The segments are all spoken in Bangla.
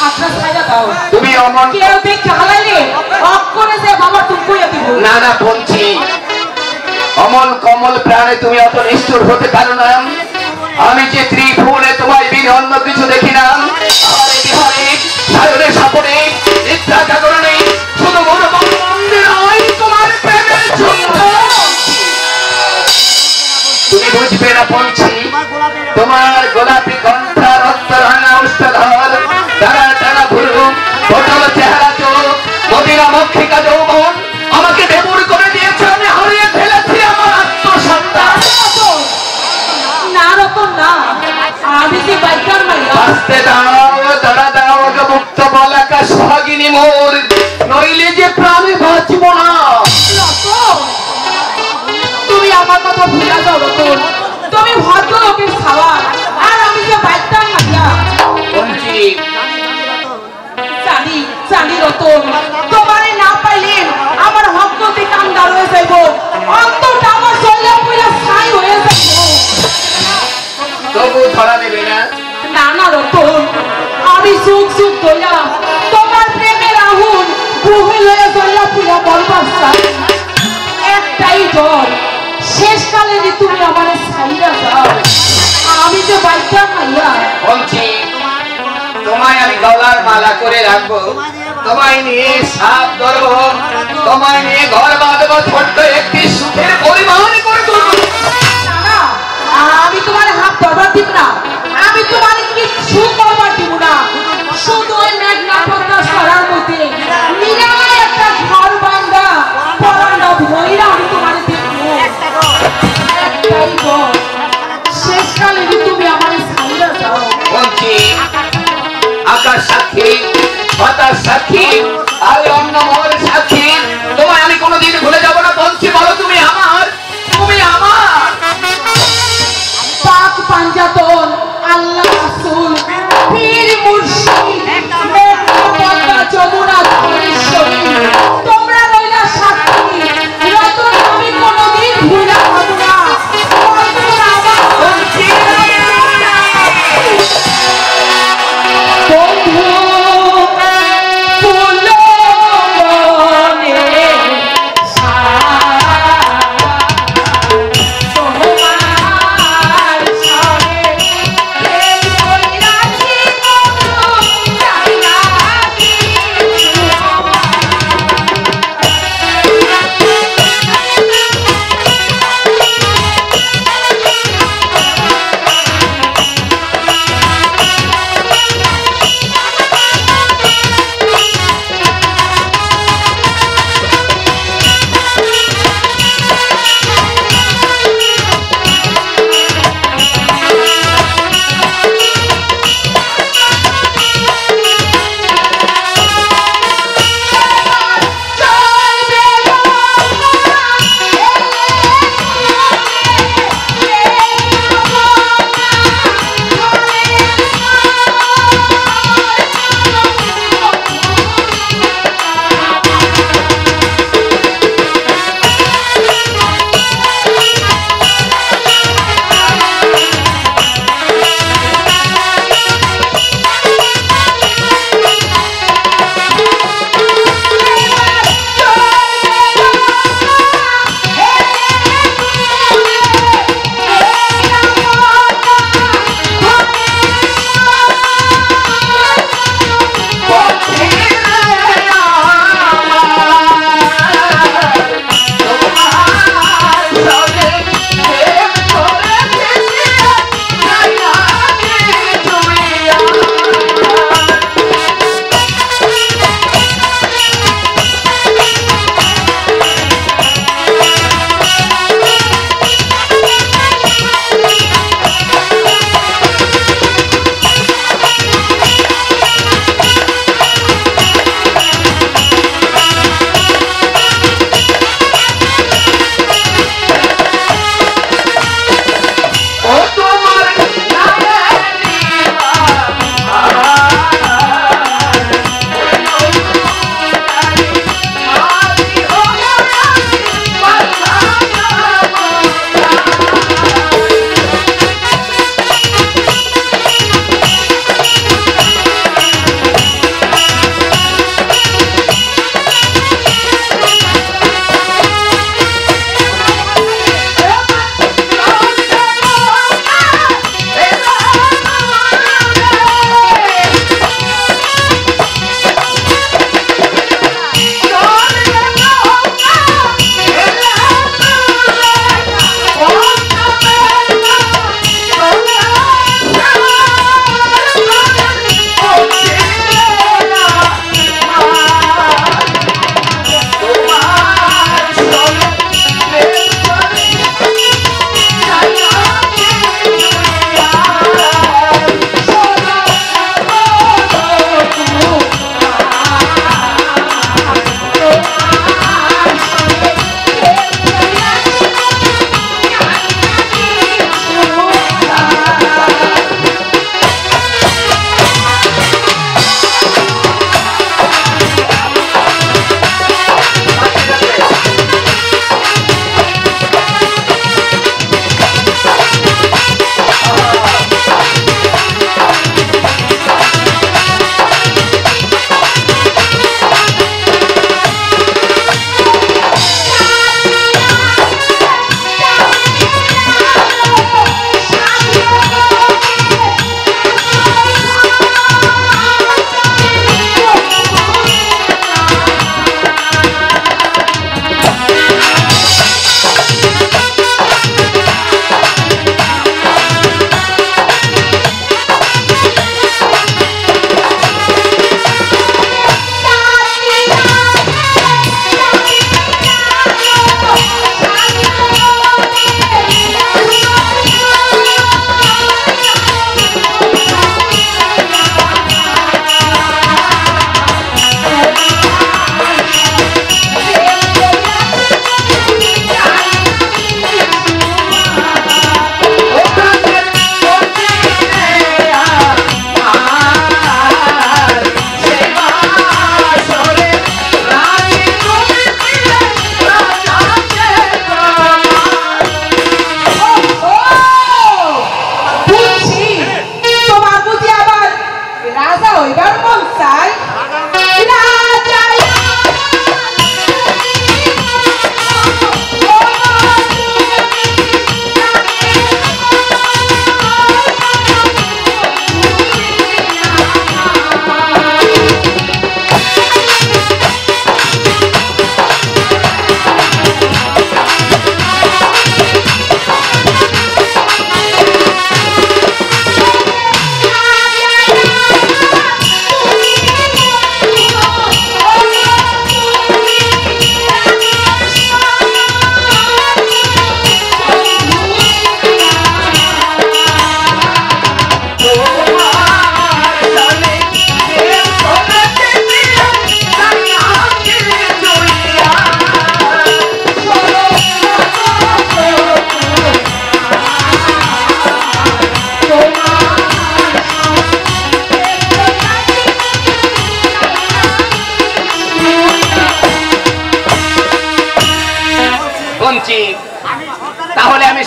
আপনার ছায়া দাও তুমি অমন কেউ দেখে হালাইলে অফ করে যে বাবা তুমি কইয়া দিব না না বলছি অমল কমল প্রাণে তুমি অত নিষ্ঠুর হতে পারো না আমি যে ত্রিভুবনে তোমায় বিন অন্য কিছু দেখি না আরে বিহারে সায়রে সাপরে নিদ্রা জাগরণে শুধু মন্দির নয় তোমার প্রেমের যুদ্ধ তুমি বুঝবে না বলছি তোমার গোলাপি কণ্ঠা রক্তরাঙা উষ্ঠধর তারা তারা ভুরু পটল চেহারা চোখ মদিরা মক্ষিকা যৌবন আমাকে বেবুর করে দিয়েছে আমি হারিয়ে ফেলেছি আমার আত্মসন্তান না রকম না আমি যে বাইকার মাইয়া আসতে দাও দাঁড়া দাও মুক্ত বলাকা সোহাগিনী মোর নইলে যে প্রাণে বাঁচব না তুমি আমার কথা ভুলে যাও রতন তুমি ভদ্র লোকের খাওয়ার আর আমি যে বাইকার মাইয়া বলছি জানি জানি রতন তোমারে না পাইলেন আমার হকতে কান্দার হয়ে যাইব অন্তরটা আমার চলে পুরা ছাই হয়ে যাইব তবু ধরা দেবে না না না রতন আমি সুখ সুখ দইয়া তোমার প্রেমের আগুন বুহে লয়ে জ্বলা পুরা বলবার চাই একটাই ডর শেষকালে যে তুমি আমার ছাইরা যাও আমি যে বাইকটা মাইয়া বলছি তোমায় আমি গলার মালা করে রাখবো তোমায় নিয়ে সাপ ধরবো তোমায় নিয়ে ঘর বাঁধবো ছোট্ট একটি সুখের পরিমাণ করে তুলবো না আমি তোমার হাত ধরবার দিব না আমি তোমার কিছু করবার দিব না শুধু ওই মেঘনা পদ্মা সরার মধ্যে নিরায় একটা ঘর বান্ধা পরান্ডা ভৈরা আমি তোমার দেখবো একটাই ঘর শেষকালে যে তুমি আমার ছাইরা যাও বলছি আকাশ সাক্ষী বাতাস সাক্ষী আর অন্য মহল সাক্ষী তোমায় আমি কোনোদিন ভুলে যাবো না বলছি বলো তুমি আমার পাক পাঞ্জাতন আল্লাহ রাসূল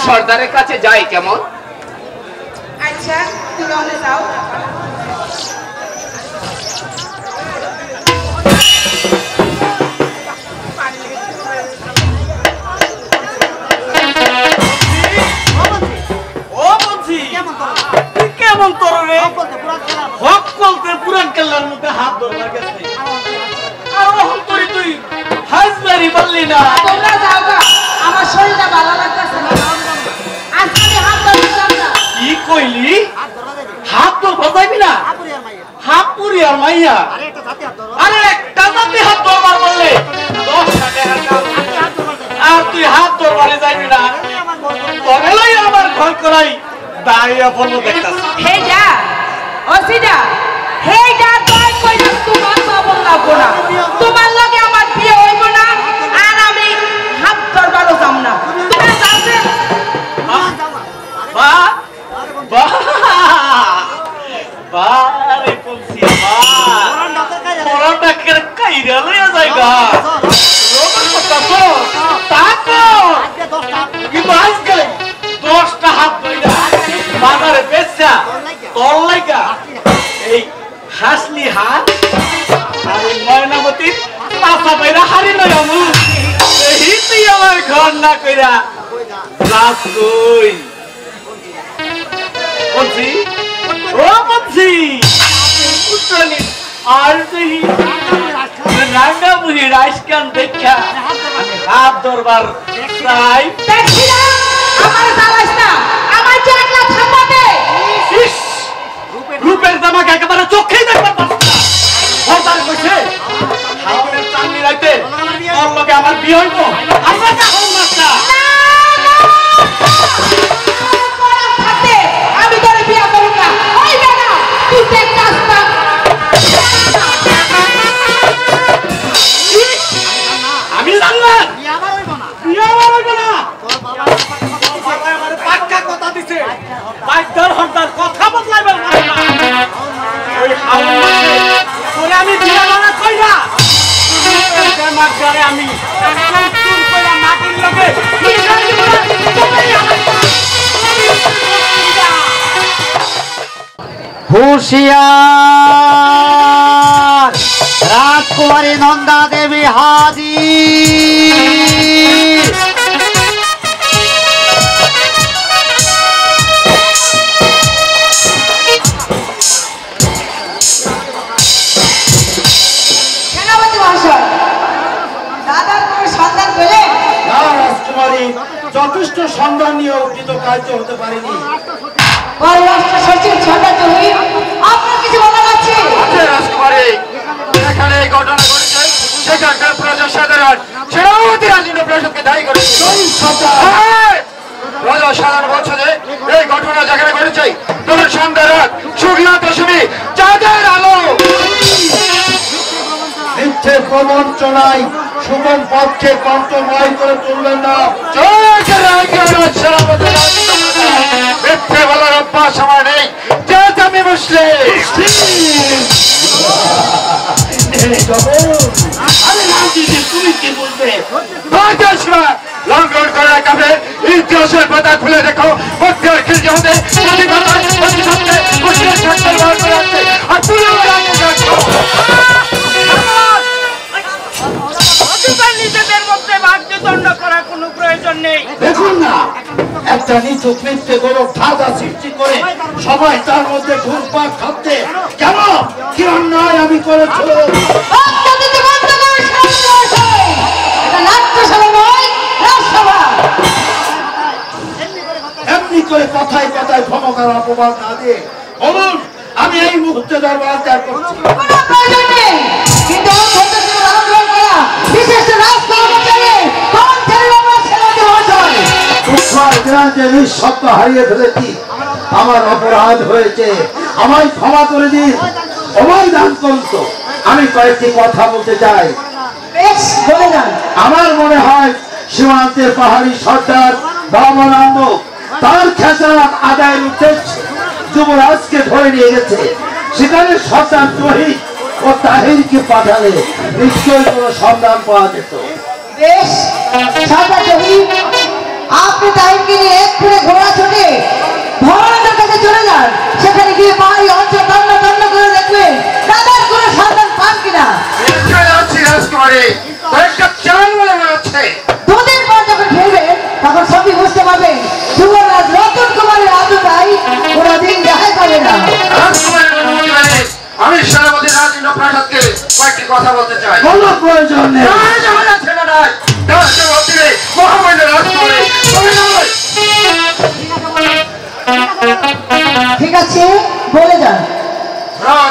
সর্দারের কাছে যাই কেমন? আচ্ছা তুমি ওখানে যাও। কেমন তোর রে হক বলতে পুরান কেল্লার মধ্যে হাত ধরবার গেছে আর ওহন তুই তুই হাজবারি বললি না। তোমরা যাও গা, আমার শরীরটা ভালো লাগতেছে না। আজকে আমি হাত ধরছিলাম না। কি কইলি? হাত তো বাজাইবি না? হাত পুরি আর মাইয়া আরে একটা জাতি হাত ধরবার বললে 10 টাকা আর তুই হাত ধরবারে যাইবি না? তোরে লই আমার ঘর করাই দাঁড়িয়ে বলবো দেখতাছি। হেডা ওসিডা হেডা তুই কইলাম তোমার খবর লাগবো না, তোমার লগে আমার বিয়ে হইব না আর আমি হাত ধরবারও যাব না। তোমরা যাবে বা বা বারে পলসি বা পরাটা কে কাইরা লইয়া যাইগা রোমান কথা তো তাকো কি মাস গেলে 10টা হাত ধইরা বাজারে বেচা তোর লাইগা এই হাসলি হাত আর ময়নামতি পাছা বাইরা হারি লই আমু এই তুই আমার ঘর না কইরা লাস কই পলসি ও পলসি উত্তরনি আর তুই রাঙ্গা মুহি রাইসকান দেখা আমি হাত ধরবার চাই। দেখছিলা আমার জ্বালাস না, আমার যে একলা থাম্বা দে। ইস রূপের জামাকে একেবারে চোখেই দেখতে পাচ্ছি না। সরদার কইছে হাওনের চাঁদনি রাইতে তোর লগে আমার বিয়ে হইব। আমরা কাহন মাস্টার থাকতে আমি তোরে বিয়ে করব না। হইবে না, তুই দেখ কাজটা। আমি জানলাম বিয়ে আমার হইব না। বাবা আমারে পাক্কা কথা দিছে বাইদার হরদার কথা বদলাইবার মানে না। ওই হাওন মাসে তোরে আমি বিয়ে বানা কইরা এই মাগরে আমি চুল কইরা মাটির লগে মিশাই দিব না। হুঁশিয়ার রাজকুমারী নন্দা দেবী হাজির। সেনাপতি মহাশয়, দাদার কোনো সন্ধান পেলেন? না রাজকুমারী, যথেষ্ট সন্ধান নিয়েও কিন্তু কার্য হতে পারেনি। পররাষ্ট্র সচিব সন্ধান তুমি আপনার কিছু বলার আছে? রাজকুমারী এখানে এই ঘটনা ঘটেছে সেখানকার প্রজা সাধারণ সেনাপতি রাজেন্দ্র প্রসাদকে দায়ী করেছে। প্রজা সাধারণ বলছে যে এই ঘটনা যেখানে ঘটেছে তোর সন্ধ্যা রাত শুক্লা দশমী চাঁদের আলো মিথ্যে প্রবঞ্চনায় সুগম পক্ষে কণ্ঠময় করে তুলবেন না। মিথ্যে বলার অভ্যাস আমার নেই, যে আমি বসলে তুমি কি বলবে? লঙ্ঘন করে কাপে ইতিহাসের পাতা খুলে দেখো বক্তিয়ার খিলজি হতে আর তুলে নিজেদের মধ্যে বাদ্যদণ্ড করার কোনো প্রয়োজন নেই। দেখুন না, একটা নিচু মিথ্যে গৌরব ধাঁধা সৃষ্টি করে সবাই তার মধ্যে ঘুরপাক খাচ্ছে কেন? কি অন্যায় আমি করেছি? এমনি করে কথায় কথায় ধমকার অপমান না দিয়ে বলুন আমি এই মুহূর্তে দরবার ত্যাগ করছি। কোনো প্রয়োজন নেই, কিন্তু বিশেষ রাস্তা অনুযায়ী কোন ছেলে আমার সেনাপতি মহাশয় যে নিঃশব্দ হারিয়ে ফেলেছি, আমার অপরাধ হয়েছে, আমায় ক্ষমা করে দিন, আমায় দান করুন। তো আমি কয়েকটি কথা বলতে চাই। বেশ বলে যান। আমার মনে হয় সীমান্তের পাহাড়ি সর্দার বামনান্দ তার খেসারত আদায়ের উদ্দেশ্যে যুবরাজকে ধরে নিয়ে গেছে। সেখানে সর্দার জহির ও তাহিরকে পাঠালে নিশ্চয়ই কোনো সন্ধান পাওয়া যেত। বেশ, সর্দার জহির আপনি তাইকে নিয়ে এক্ষুনি ঘোড়া ছুটে ভগবানের কাছে চলে যান। সেখানে গিয়ে পাহাড়ি অঞ্চল তন্ন তন্ন করে দেখবেন তাদের কোনো সন্ধান পান কিনা। দুদিন পর যখন ফিরবেন তখন সবই বুঝতে পারবেন যুবরাজ রতন কুমারের আদুটাই কোনোদিন দেখাই পাবে না। আমি সেনাপতি রাজেন্দ্র প্রসাদকে কয়েকটি কথা বলতে চাই। কোনো প্রয়োজন নেই। ঠিক আছে বলে যান।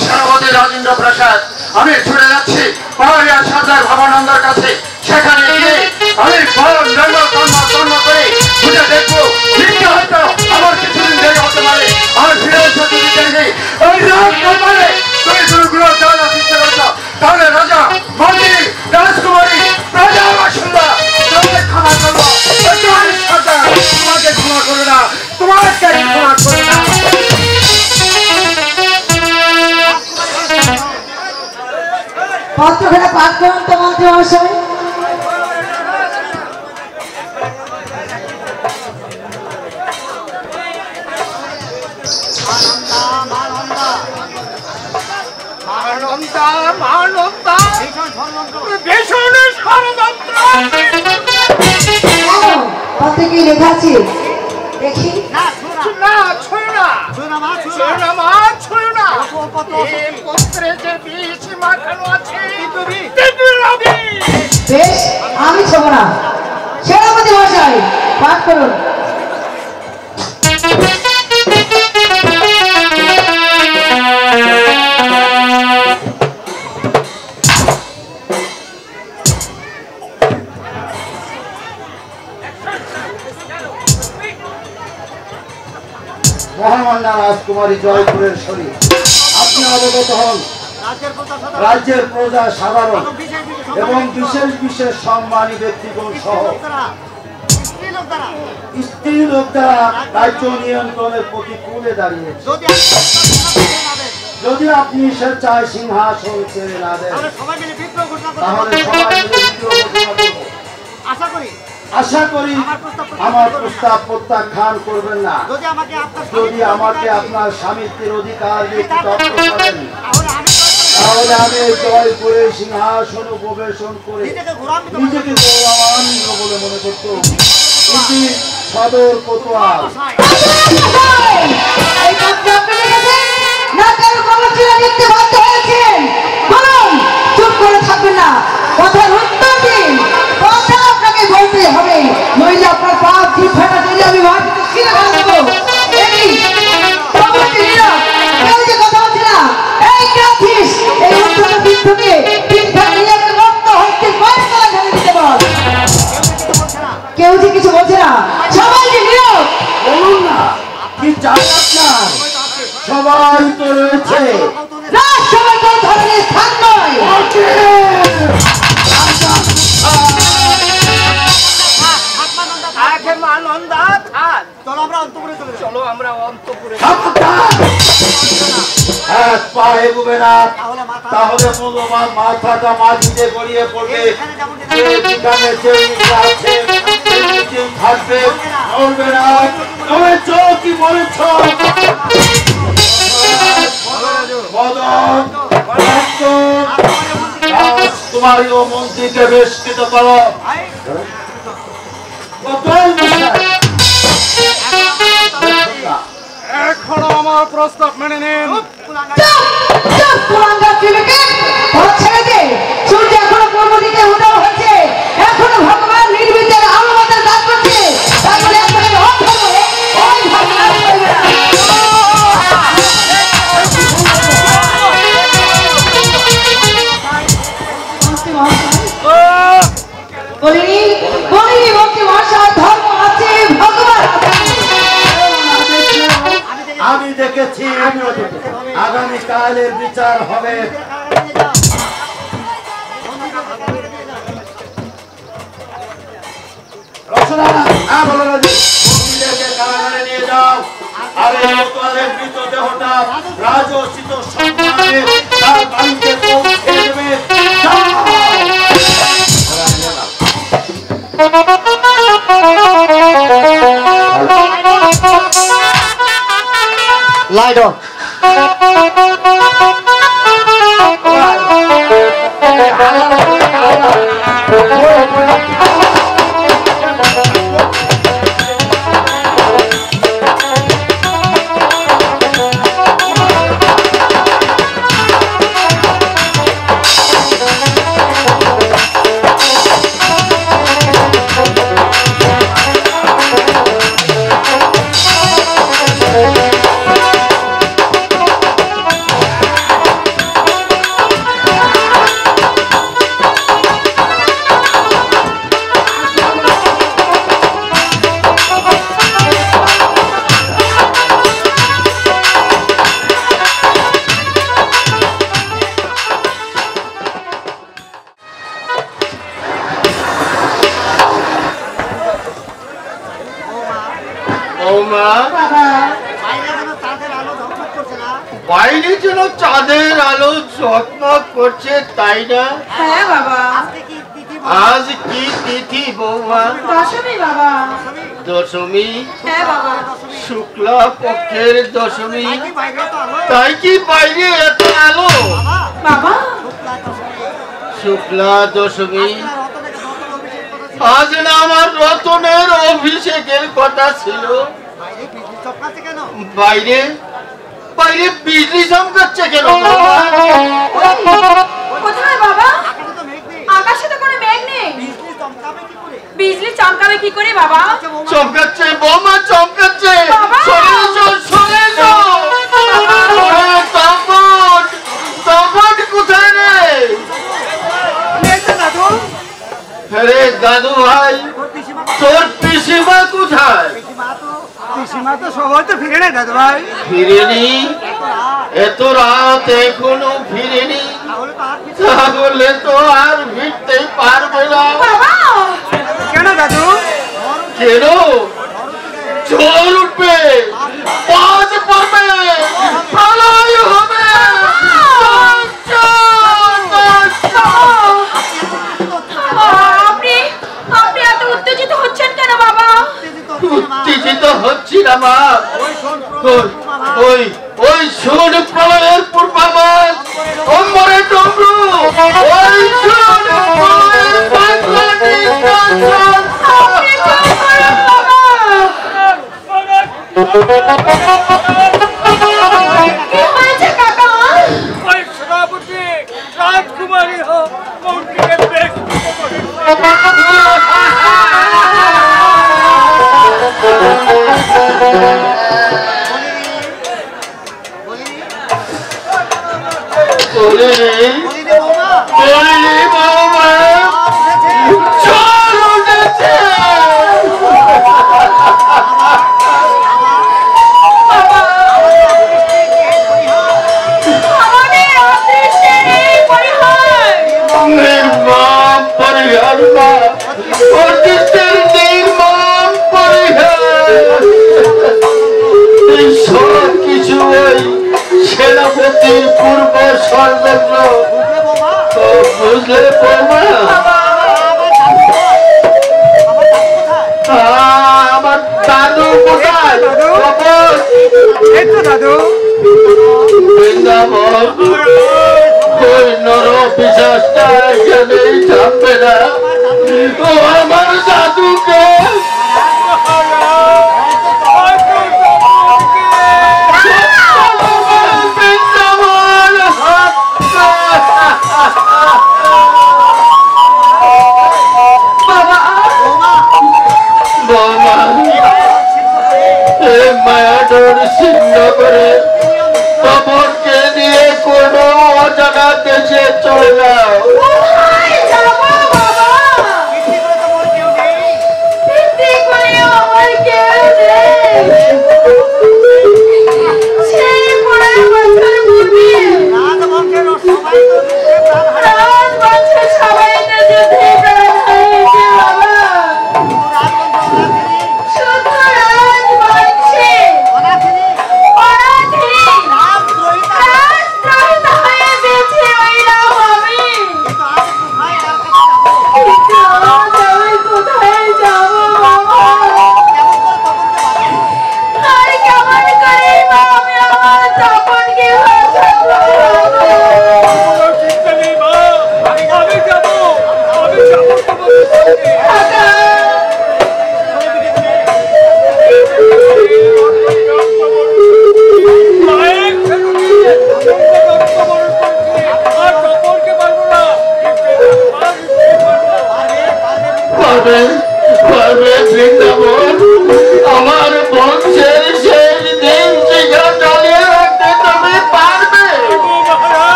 সেনাপতি রাজেন্দ্র প্রসাদ, আমি ছুটে যাচ্ছি পাহাড়িয়া সর্দার ভবানন্দের কাছে। সেখানে গিয়ে আমি তন্ন করে খুঁজে দেখবো হয়তো আমার কিছুদিন দেরি হতে পারে। আর ফিরে এসে যদি দেখি ওই রাজকুমারে তুমি শুরুগুলো দেওয়ার চেষ্টা করছো, তাহলে রাজা মন্ত্রী রাজকুমারী প্রজা বাসিন্দা তোমাকে ক্ষমা করবো। তোমাকে ক্ষমা করবে না, তোমাকে ক্ষমা করবে না। পত্রখানা পাঠ করুন তো মন্ত্রী মহাশয়। পত্রে কি লেখা আছে দেখি। বেশ, আমি ছোব না। সেনাপতি মহাশয় পাঠ করুন। মহামান্য রাজকুমারী জয়পুরের শরীর, আপনি অবগত হন রাজ্যের প্রজা সাধারণ এবং বিশেষ বিশেষ সম্মানী ব্যক্তিগণ সহ স্ত্রী লোক দ্বারা রাজ্য নিয়ন্ত্রণের প্রতিকূলে দাঁড়িয়েছে। যদি আপনি স্বেচ্ছায় সিংহাসন ছেড়ে না দেন তাহলে সবাই মিলে বিদ্রোহ ঘোষণা করব। আশা করি আমার প্রস্তাব প্রত্যাখ্যান করবেন না। যদি আমাকে আপনার স্বামীত্বের অধিকার দিয়ে কৃতজ্ঞ করেন তাহলে আমি জয়পুরের সিংহাসন উপবেশন করে নিজেকে গৌরবান্বিত বলে মনে করত। সদর কোতোয়াল। চুপ করে থাকবেন না, কথার উত্তর দিন। কথা আপনাকে বলতে হবে, নইলে আপনার পাপ জিভ ফাটা দিলে আমি মাটিতে ছিঁড়ে ফেলবো। কেউ যে কথা বলছে না, এই কাছিস এই উত্তরের দিক থেকে তিনটা নিজেকে রক্ত হচ্ছে বাইরে করা ঢেলে দিতে বল। কেউ যে কিছু বলছে না, সবাই যে নীরব। বলুন না কি চাই আপনার? সবাই তো রয়েছে। না, সবাই কোন ধরনের স্থান নয়। এক পা এগোবে না তাহলে মূল্যবান মাথাটা মাটিতে গড়িয়ে পড়বে। থাকবে নড়বে না। তবে কি বলেছ তোমারই ও মন্ত্রীকে বেষ্টিত করো। এখনো আমার প্রস্তাব মেনে নেন। এখনো পূর্ব দিকে উদয় হচ্ছে, এখনো ভগবান নির্বিচারে আমাদের কাজ করছে। আমি দেখেছি আগামীকালের বিচার হবে। কারাগারে নিয়ে যাও আর এই মৃতদেহটা রাজোচিত সম্মানে তার বাড়িতে পৌঁছে দেবে। Light off. বাইরে যেন চাঁদের আলো ঝকমক করছে, তাই না? হ্যাঁ বাবা। আজ কি তিথি বৌমা? দশমী বাবা। দশমী? হ্যাঁ বাবা। শুক্লা পক্ষের দশমী, তাই কি বাইরে এত আলো? বাবা শুক্লা দশমী, আজ না আমার রতনের অভিষেকের কথা ছিল। বাইরে বাইরে বিজলি চমকাচ্ছে কেন? কোথায় বাবা? আকাশে তো কোনো মেঘ নেই। বিজলি চমকাবে কি করে বাবা? চমকাচ্ছে বৌমা, চমকাচ্ছে। বাবা! চলে এসো, চলে এসো। তপন কোথায় রে? আরে দাদু ভাই, তোর পিসিমা কোথায়? পিসিমা তো সবাই তো ফিরে নেই দাদু ভাই। ফিরেনি? এত রাত এখনো ফিরেনি? তাহলে তো আর ফিরতেই পারবে না। কেন দাদু? কেন? ঝড় উঠবে, বাজ পড়বে, প্রলয় হবে। আপনি এত উত্তেজিত হচ্ছেন কেন বাবা? উত্তেজিত হচ্ছি না মা। ওই ওই শোন প্রলয়ের পূর্বাভাস, অম্বরে ডমরু, ওই শোন প্রলয়ের বাংলা নির্বাচন। কি হয়েছে কাকা? ওই সভাপতি রাজকুমারী মন্ত্রীকে বেশ কিছু সেনাপতির পূর্ব সর্বত্র বুঝলে বৌমা? আমার দাদু কোথায়? দাদু বৃন্দাবন ওই নর পিশাচটা এখানেই থামবে না। ও আমার দাদুকে মায়াডোর ছিন্ন করে তপনকে নিয়ে কোনো অজানা দেশে চলে যাও।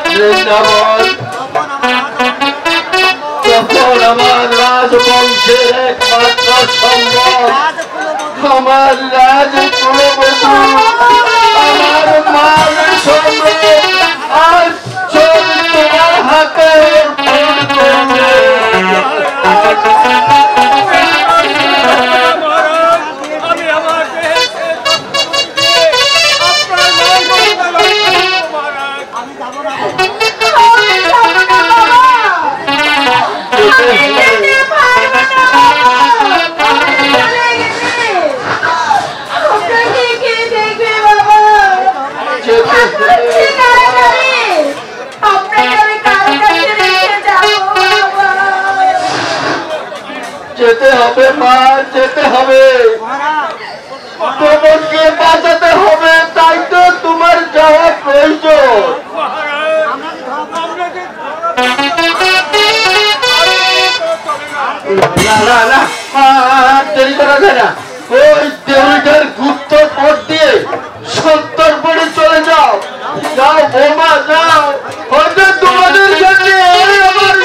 বৃন্দাবন তখন আমার রাজবংশের একমাত্র সম্বল আমার রাজ কুলবধূ আমার মান সম্রাট আর তোমার হাতে যেতে হবে মা, যেতে হবে, তোমাকে বাঁচাতে হবে, তাই তো তোমার যাওয়া প্রয়োজন। না না না, আর দেরি করা যায় না। ওই দেউলটার গুপ্ত পথ দিয়ে সত্তরপুরে চলে যাও। যাও বোমা যাও, হয়তো তোমাদের জন্য আমার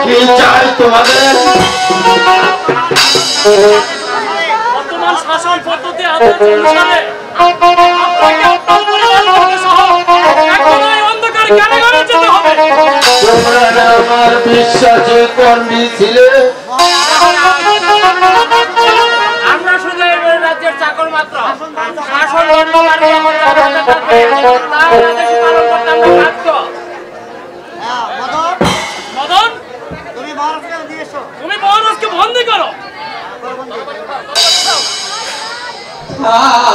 কি চাই তোমাদের? বর্তমান শাসন পদ্ধতি অনুসারে তোমরা আমার বিশ্বাসী কর্মী ছিলে। আমরা শুধু এই রাজ্যের চাকর মাত্র। শাসন ধর্মকারী পালন করতে আমরা বাধ্য। মদন, তুমি মহারাজকে বন্দী করো। Oh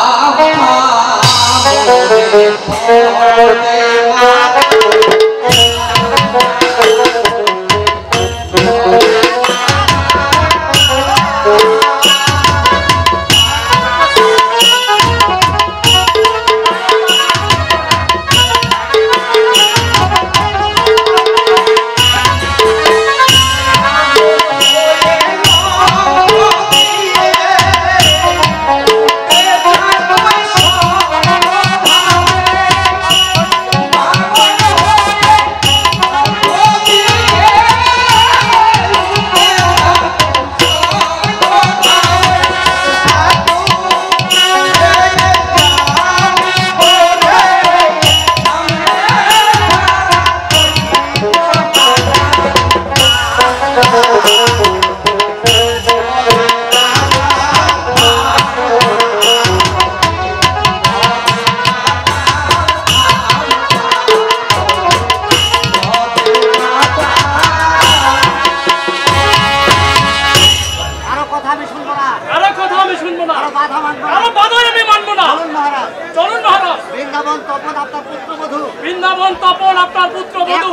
রাবণ তপন আপনার পুত্র বধূ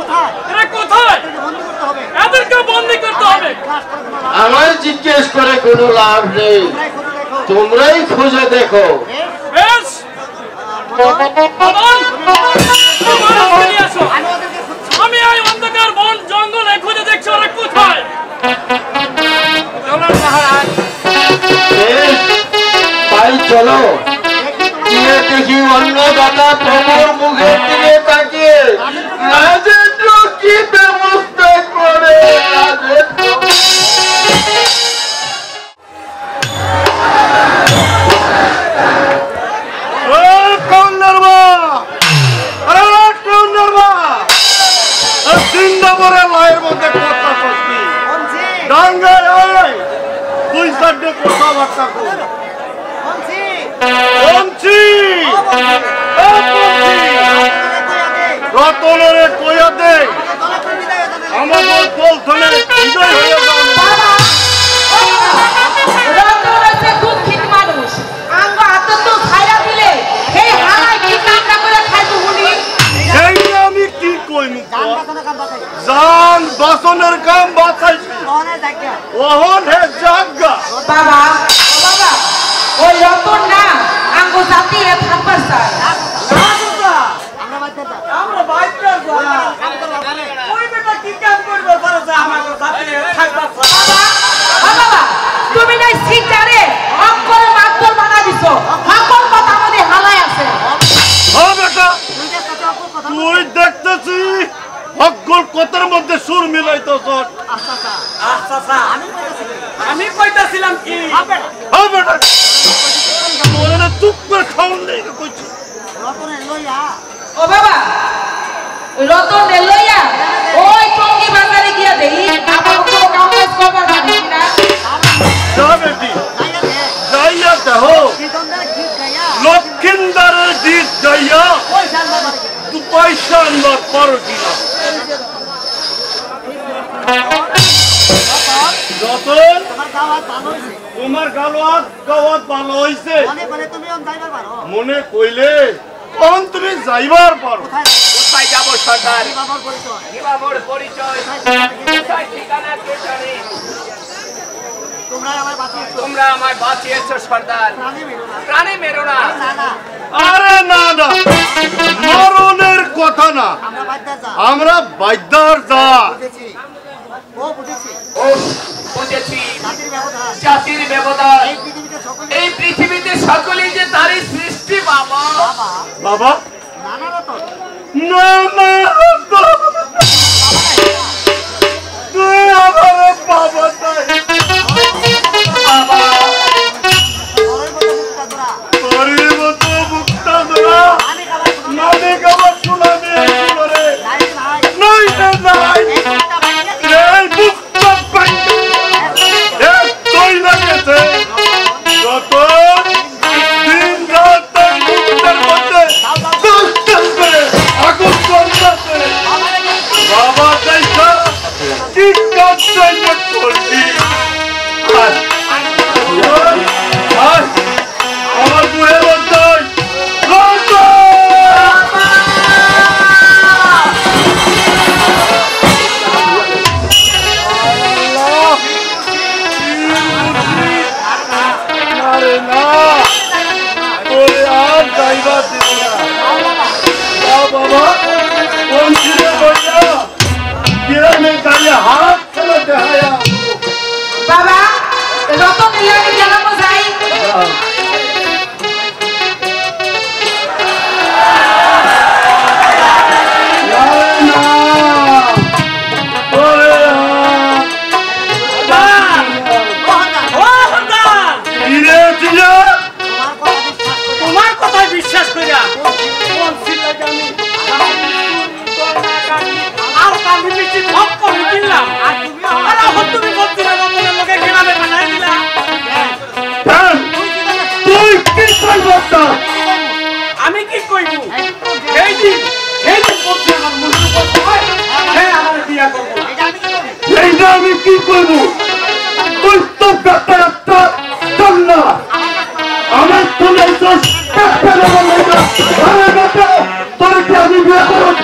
এরা কোথায়? এদেরকে বন্দী করতে হবে। আমায় জিজ্ঞেস করে কোনো লাভ নেই, তোমরাই খুঁজে দেখো। বেশ, আমি এই অন্ধকার বন জঙ্গলে খুঁজে দেখছি ওরা কোথায়। তাই চলো গিয়ে দেখি অন্নদাতা প্রভুর মুখের দিকে তাকিয়ে রাজেন্দ্র কি ব্যবস্থা করে। লয়ের মধ্যে কথা সত্যি ডাঙ্গায় দুই চারটে কথাবার্তা কর। রতনের কইয়া দে আমাদের দল ধরে বিজয় হয়ে যাবে। রতন হচ্ছে দুঃখিত মানুষ, আঙ্গ আতঙ্ক খাইরা দিলে এই হারায় কি কামটা করে খাইতো উনি। সেই আমি কি কইমু, জান বাসনের কাম বাঁচাইছি ওহন হে জাগা। বাবা ওই রতন না আঙ্গ জাতি এ থাকবার চায়। আমরা বাইরে ওই বেটা কি কাম করবে পারে যে আমাদের সাথে থাকবা। বাবা তুমি নাই সিটারে অক্ষরে মাত্র বানা দিছো, সকল কথা আমাদের হালায় আছে। হ্যাঁ বেটা তুই দেখতেছি সকল কথার মধ্যে সুর মিলাইতেছ। আমি কইতাছিলাম কি হ্যাঁ বেটা তোরে না চুপ করে খাওন নেই কইছি। ও বাবা রতন লইয়া ওই টঙ্গি বাজারে গিয়া দেই আমার তো কাম কাজ করবার জানি না। যা বেটি যাইয়া দেখো লক্ষিন্দারের গীত যাইয়া তুই পয়সা আনবার পর কিনা। রতন তোমার গাওয়াত ভালো হইছে মনে কইলে কোন তুমি যাইবার পারো। কোথায় যাবো সর্দার? বাবার পরিচয় কোথায় ঠিকানা কে জানে? তোমরা আমায় বাঁচিয়েছো সর্দার, প্রাণে মেরো না। আরে না না মরণের কথা না, আমরা বাইদার যা ও বুঝেছি, জাতির ব্যবধান। এই পৃথিবীতে সকলেই যে তারই সৃষ্টি বাবা। বাবা না না তুই আমার বাবা নাই বাবা তোর মতো মুক্তা ধরা মালিক আমার শোনা নিয়ে করে নাই না নাই এই মুক্তা পাইতে তুই লাগেছে যত দিন রাত তার মুক্তার মধ্যে আগুন চলতেছে। বাবা দেখা কি কাজ করলি আমার বুড়ে বলতে বাবা কোন ছিঁড়ে বইয়া কিরমে দাঁড়িয়ে হাত ছেলে দেখায়া বাবা রতন লইয়া গেলাম যাই। তোমার কথায় বিশ্বাস করিয়া আর কান্দি পিছি ভোগ করে দিলাম। আর এখন তুমি বলছি না রতনের লোকে ঘেরাবে বানাই দিলা। তুই কি করবো? আমি কি কইব? এই দিন বলছি আমার মুখে বলতে হয় হ্যাঁ আমার বিয়া করবো। এইটা আমি কি করবো? তুই তো একটা একটা না আমার তুমি তোর কি আমি বিয়ে করব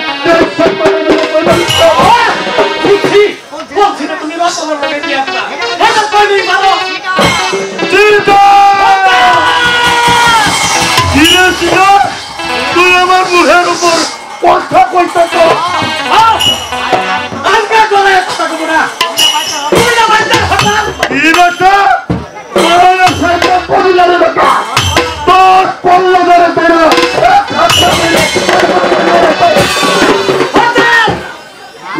কইতো তো আজকে করে কথা কব না তুই না বাইতে হঠাৎ কি বেটা তোরা সাইতে পরিলারে বেটা তোর পল্লা ধরে বেরো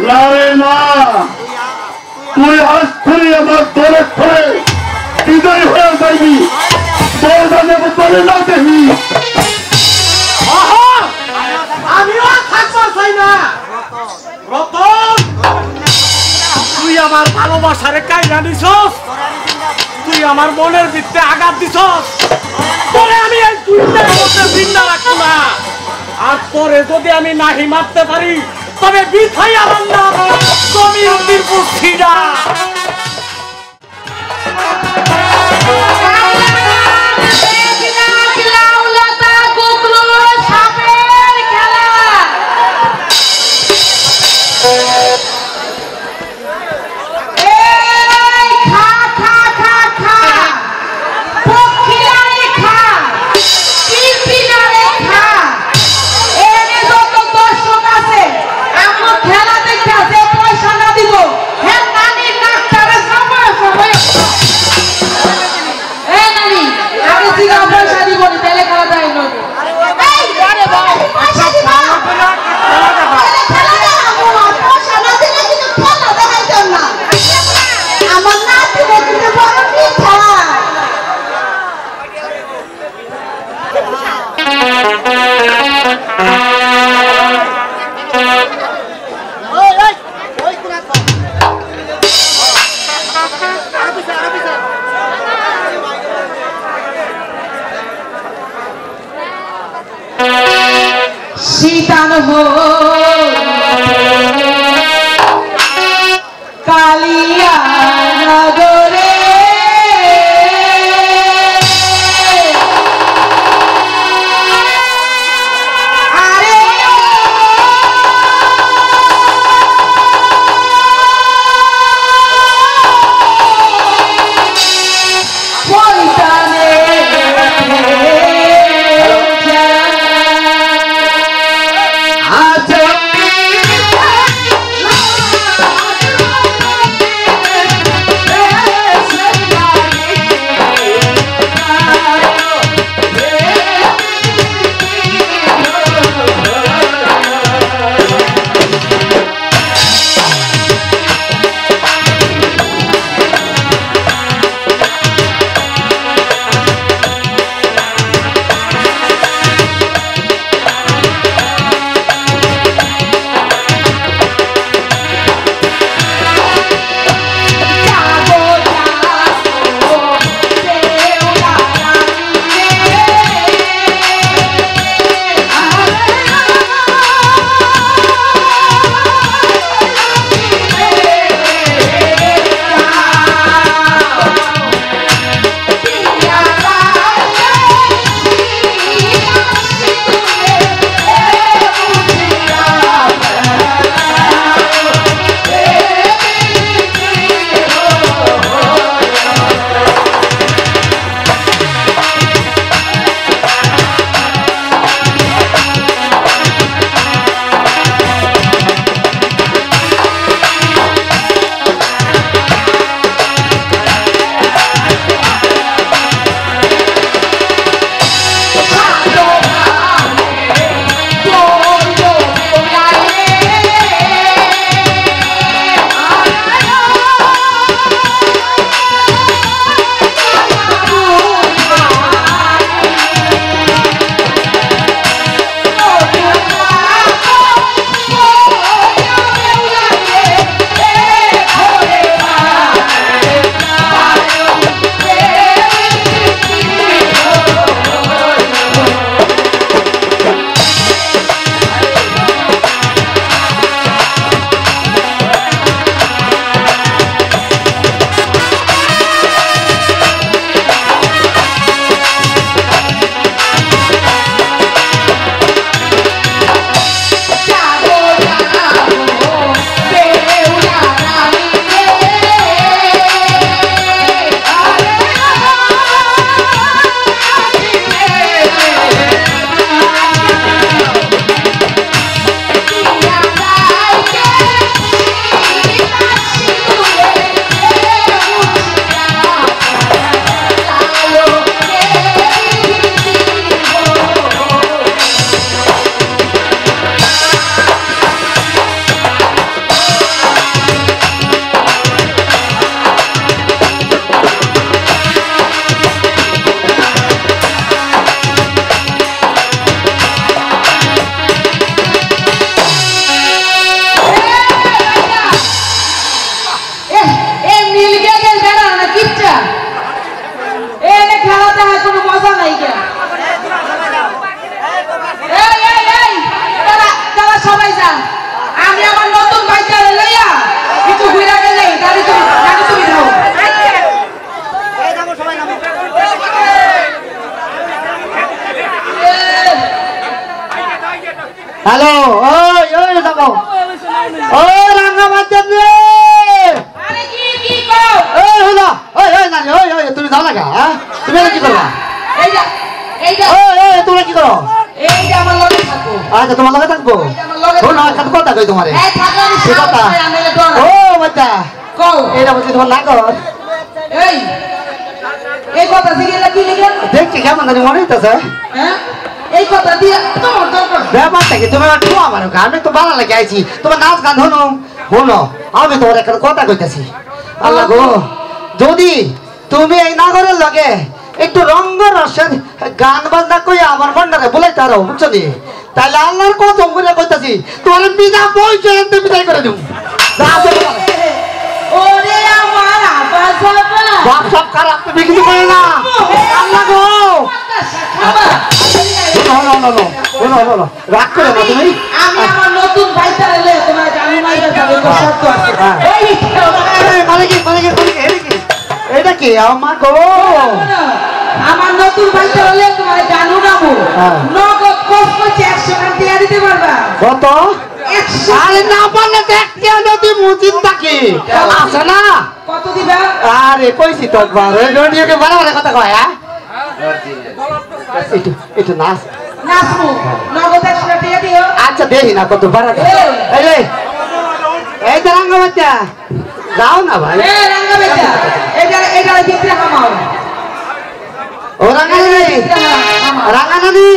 লারে না তুই আজ থেকে আমার দলে ধরে বিজয় হয়ে যাবি বলদানে বলে না দেবি আমিও থাকবো চাই না রতন তুই আমার ভালোবাসারে কাইরা নিছস তুই আমার মনের ভিতরে আঘাত দিছস পরে আমি এই দুইটার মধ্যে জিন্দা রাখবো না আর পরে যদি আমি নাহি মারতে পারি তবে বিথাই আমার নাম জমির পুষ্টিরা শীতান কালিয়া নগরে আরে পয়তানে আজ হ্যালো ওই ওই যাবো ও রাঙ্গামাটি রে আরে কি কও ওই হলো ওই ওই না ওই ওই তুমি যাও না কা হ্যাঁ তুমি কি করবা এইটা ওই ওই তুমি কি করো এইটা আমার লগে থাকো আচ্ছা তোমার লগে থাকবো আমার লগে শোনো একটা কথা কই তোমারে এই থাকো আমি কি কথা আমি ডর ও বাচ্চা কও এটা বলছি তোমার না কর এই কথা দিলে কি লিখেন দেখছি কেমন জানি মনে হইতেছে হ্যাঁ এই কথা দিয়ে তোমার দরকার ব্যাপারটা কি তুমি একটু আমার আমি তো ভালো লাগে আইছি তোমার নাচ গান হনো হনো আমি তোমার একটা কথা কইতেছি আল্লাহ গো যদি তুমি এই নাগরের লগে একটু রঙ্গ রসের গান বাজনা কই আমার মনটারে বলাইতে আরো বুঝছো নি তাহলে আল্লাহর কসম করে কইতাছি তোমার বিনা পয়সা এনতে বিদায় করে দেব ওরে আমার আবাস বাপ সব খারাপ তুমি কিছু করে না আল্লাহ গো রাগ করে না তুমি আমি আমার নতুন ভাইটা এলে তোমার জানি মাইটা যাবে তো শর্ত আছে এটা কি আমার গো আমার নতুন ভাইটা হলে তোমার জানু নামু নগদ কোষ করছে 100 টাকা দিয়ে দিতে পারবা কত 100 আরে না পারলে দেখতে যদি মুজিন থাকে আছে না কত দিবা আরে কইছি তো একবার রেডিওকে বারবার কথা কয় হ্যাঁ একটু নাচ নাচমু নগদ 100 টাকা দিয়ে দিও আচ্ছা দেখি না কত বাড়া এই রে এই রাঙ্গা বাচ্চা যাও না ভাই এ রাঙ্গা বেটা এটা ভিতরে হামাও ও রাঙ্গা নানি রাঙ্গা নানি